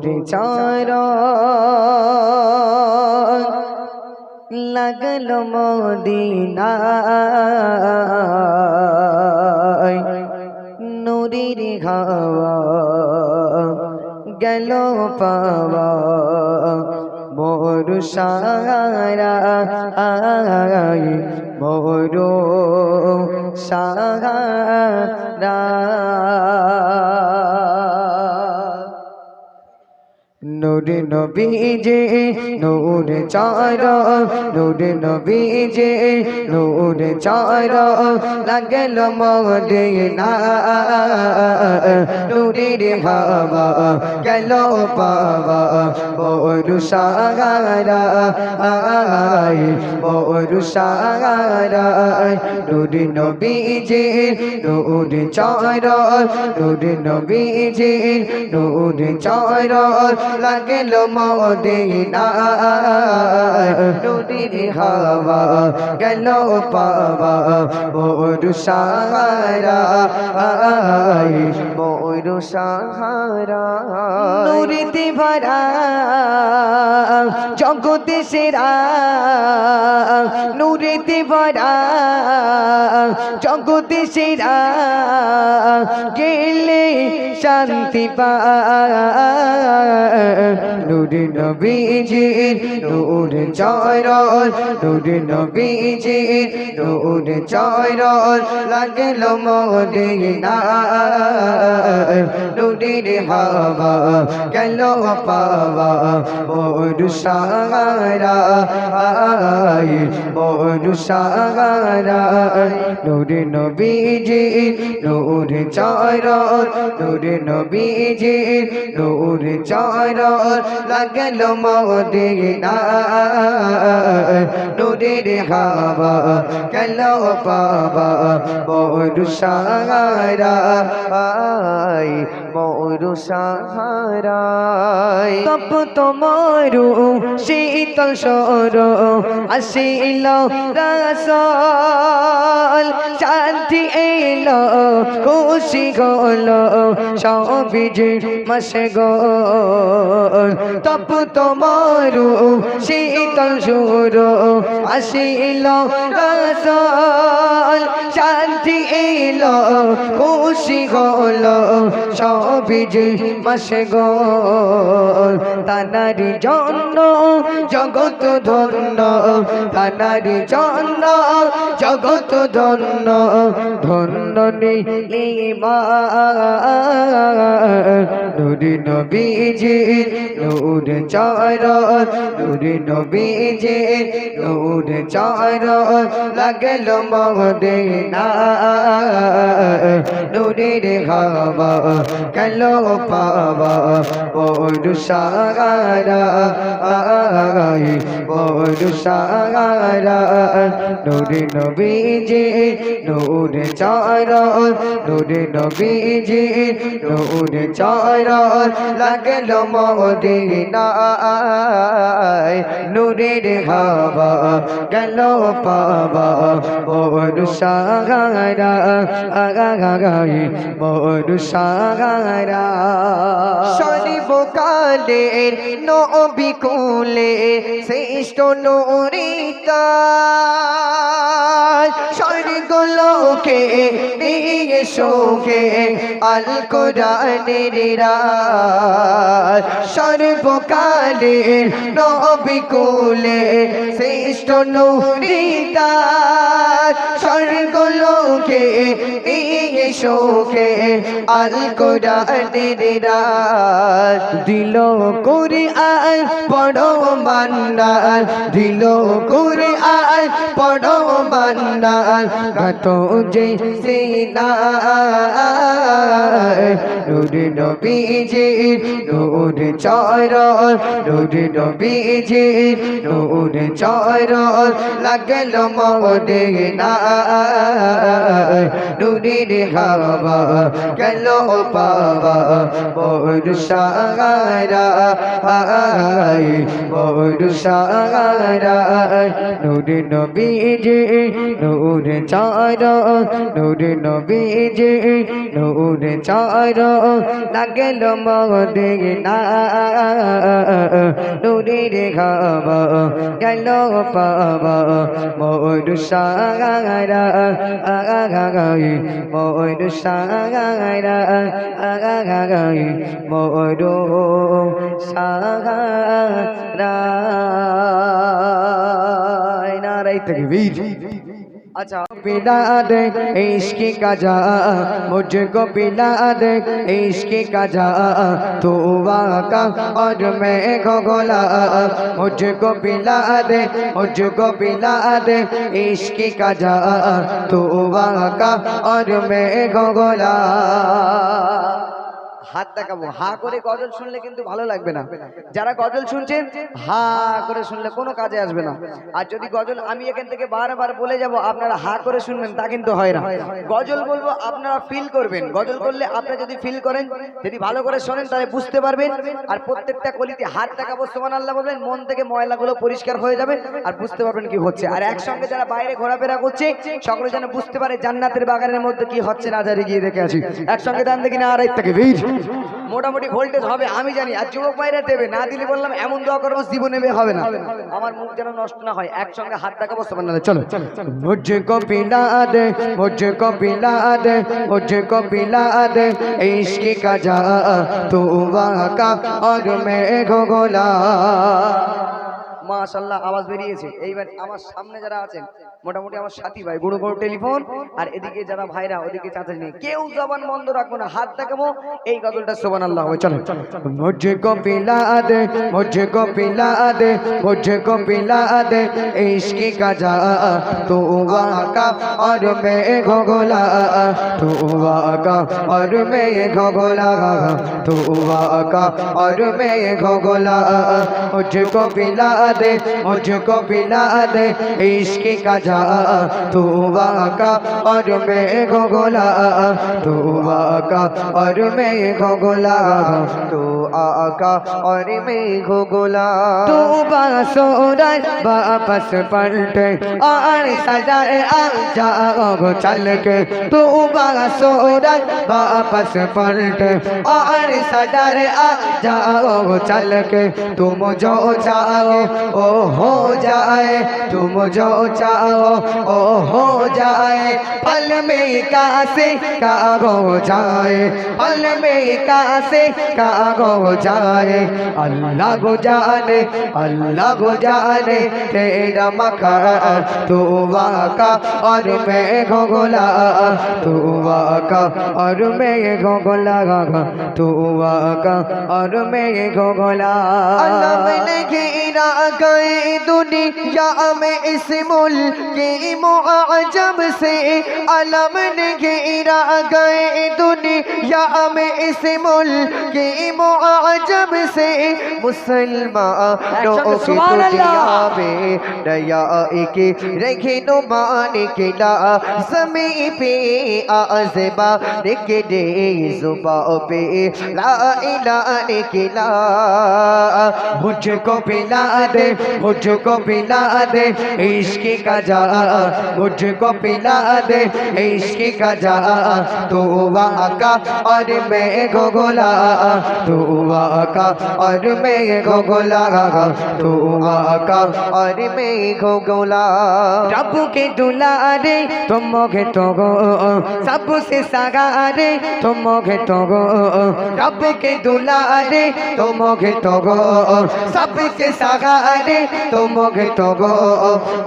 নূরে চারা লাগলো মদিনায় নূরের হাওয়া গেল পাওয়া মোর সারা মোর সারা নূরে নবীজি নূরে চারা নূরে নবীজি নূরে চারা লাগল মদিনা নূরের হাওয়া গেল পাওয়া মোর সারা মোর সারা নূরে নবীজি নূরে চারা নূরে নবীজি নূরে চারা লাগল মদিনা নূরের হাওয়া গেল পাওয়া মোর সাহারা মোর সাহারা নূরেতে ভরা জগতে সেরা নূরেতে ভরা জগতে সেরা গেলে শান্তি পায় নূরে নবীজির নূরে চারা নূরে নবীজির নূরে চারা লাগল মদিনা নূরের হাওয়া গেল পাওয়া মোর সাহারা মোর সাহারা নূরে নবীজির নূরে চারা নূরে নবীজির নূরে চারা লাগল মদিনা নূরের হাওয়া গেল পাওয়া মোর সাহারা মোর সাহারা তপ তোমারু শীতল সর আসিল রাসূল শান্তি এলো খুশি হলো সবিজি মশগুল তপ তোমারু শীতল সুর আসিল রাসূল শান্তি এলো খুশি হলো সবিজি মশগুল তানারি জন্য জগৎ ধন্য তানারি জন্য জগৎ ধন্য ধন্য নীলিমা নূরে নবীজির নূরে চারা নূরে নবীজির নূরে চারা লাগল মদিনা নূরের হাওয়া গেল পাওয়া মোর সাহারা মোর সাহারা নূরে নবীজির নূরে চারা নূরে নবীজির নূরে চারা লাগল মদিনা নূরের হাওয়া গেল পাওয়া মোর সাহারা মোর সাহারা সর্বকালের নবী কুলে শ্রেষ্ঠ নূরিতা স্বর্গলোকে নিয়ে শোকে আল কোরআনের রাত সর্বকালের নবী কুলে শ্রেষ্ঠ নূরিতা স্বর্গলোকে নিয়ে শোকে আল কোরআনের রাত দিল কুরআন পড়ো বান্দার দিল কুরআন পড়ো বান্দার গাত যে সিনা নূরে নবীজির নূরে চারা নূরে নবীজির নূরে চারা লাগল মদিনা নূরের হাওয়া গেল পাওয়া মোর সাহারা মোর সাহারা নূরে নবীজির নূরে চারা নূরে নবীজির নূরে চারা লাগল মদিনা নূরের খাবা গেল পাবা মোর সারা মোর সারা মোর সারা নারাই তাকবীর। अच्छा पिला दे इश्क का जा मुझको पिला दे इश्क का जा तू वाका और मैं घोला मुझको पिला पिला दे इश्क का जा तू वाका और मैं घोला। হাত দেখাবো, হা করে গজল শুনলে কিন্তু ভালো লাগবে না। যারা গজল শুনছেন হা করে শুনলে কোনো কাজে আসবে না। আর যদি গজল আমি এখান থেকে বারবার বলে যাব আপনারা হা করে শুনবেন, তা কিন্তু হয় না। গজল বলবো আপনারা ফিল করবেন। গজল করলে আপনারা যদি ফিল করেন, যদি ভালো করে শোনেন, তাহলে বুঝতে পারবেন। আর প্রত্যেকটা কলিতে হাত দেখাবো, সুবহানাল্লাহ বলবেন, মন থেকে ময়লাগুলো পরিষ্কার হয়ে যাবে আর বুঝতে পারবেন কি হচ্ছে। আর একসঙ্গে যারা বাইরে ঘোরাফেরা করছে সকলে যেন বুঝতে পারে জান্নাতের বাগানের মধ্যে কি হচ্ছে না, যারে গিয়ে দেখে আসি। একসঙ্গে দান দেখি না আর থেকে বীর মোটামুটি ভোল্টেজ হবে আমি জানি। আর যুবক ভাইরা দেবে না দিলে বললাম এমন দোয়া করবো জীবনে হবে না। আমার মুখ যেন নষ্ট না হয়। একসঙ্গে হাত দেখাবো, সুবহানাল্লাহ। চলো মুঝকো পিলা দে मुझको पिला दे मुझको पिला दे इश्क का जा तू वाका और मैं घोला। মাশাআল্লাহ আওয়াজ বেরিয়েছে। এইবার আমার সামনে যারা আছেন মোটামুটি আমার সাথী ভাই, গুরু গুরু টেলিফোন, আর এদিকে যারা ভাইরা ওদিকে চাচা নেই, কেউ জবান বন্ধ রাখবো না, হাত দেখাবো, এই গজলটা সুবহানাল্লাহ হবে। চলো মুঝকো পিলা দে मुझको पिला दे मुझको पिला दे इश्क का जा तू वाका और मैं घोला तू वाका और मैं घोला तू वाका और मैं घोला मुझको पिला दे मुझको पिला दे इश्क का जा तू वाका और मैं घोला तू वाका और मैं घोला तू आका और मैं घोला। तू बासुरा वापस पलटे और सजाए आ जाओ चल के तू बासुरा वापस पलटे और सजाए आ जाओ चल के तुम जो चाहो ओ हो जाए तुम जो चाहो ओ हो जाए पल में कासे का हो जाए पल में कासे का हो जाए अल्लाह को जाने तेरा मकान तू वाका और मैं घोला तू वाका और मैं घोला तू वाका और मैं घोला। अल्लाह मैंने घेरा गए दुनिया में इस मुल्क के मुआजम से अलम ने घेरा गए दुनिया में इस मुल्क के मुआजम से मुसलमानों की दुनिया में नया के रखे नुमान के ला ज़मीं पे आज़मा के दे ज़ुबा पे ला इलाहा के ला। मुझको पिला दे मुझको पिला दे इश्क का जा मुझको पिला दे इश्क का जा तू वाका और मैं घोला तू वाका और मैं घोला तू वाका और मैं घोला। रब के दुलारे तुम मोगे तो गो सबसे सगारे तुम मोगे तो गो रब के दुलारे तुम मोगे तो गो सबसे सगारे तुम मोगे तो गो।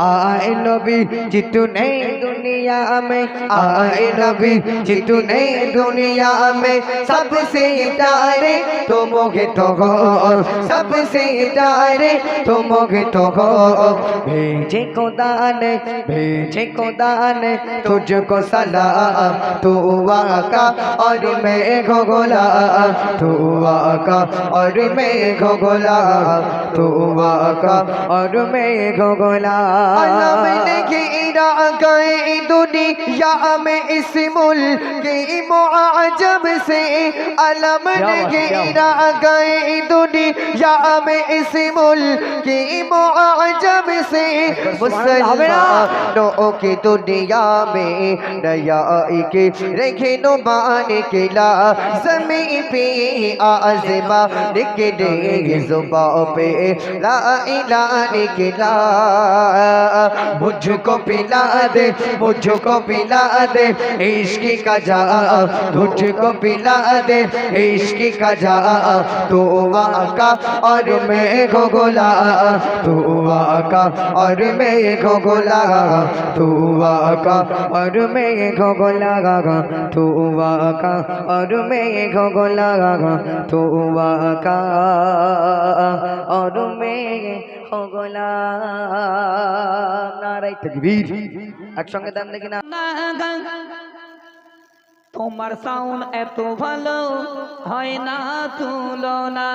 आए नबी जितु नहीं दुनिया में आए नबी जितु नहीं दुनिया में सबसे डारे तुम मोगे तो गो सबसे डारे तुम मोगे तो गो। भेजे को दान तुझको सलाम तू वाका और मैं घोला तू वाका और मैं घोला तू वाका और मैं घोला। मैंने घेरा गए दुनिया में इस मुल्क के मुआजम से अलम ने घेरा गए दुनिया में इस मुल्क की मुआजम से मुसलमानों की दुनिया में नया के रहनुमान के लाज़मी पे आज़मा निकले ज़ुबान पे ला इलाहा निकला मुझको पिला दे मुझको पिला दे इश्क का जाम मुझको पिला दे इश्क का जाम तू आका और मैं को गुलाम तू आका और मैं को गुलाम तू आका और मैं को गुलाम तू आका और मैं को गुलाम तू आका और मैं को गुलाम। नारे तकबीर একসঙ্গে দেন দেখি না। তোমার সাউন্ড এত ভালো হয় না তুলনা।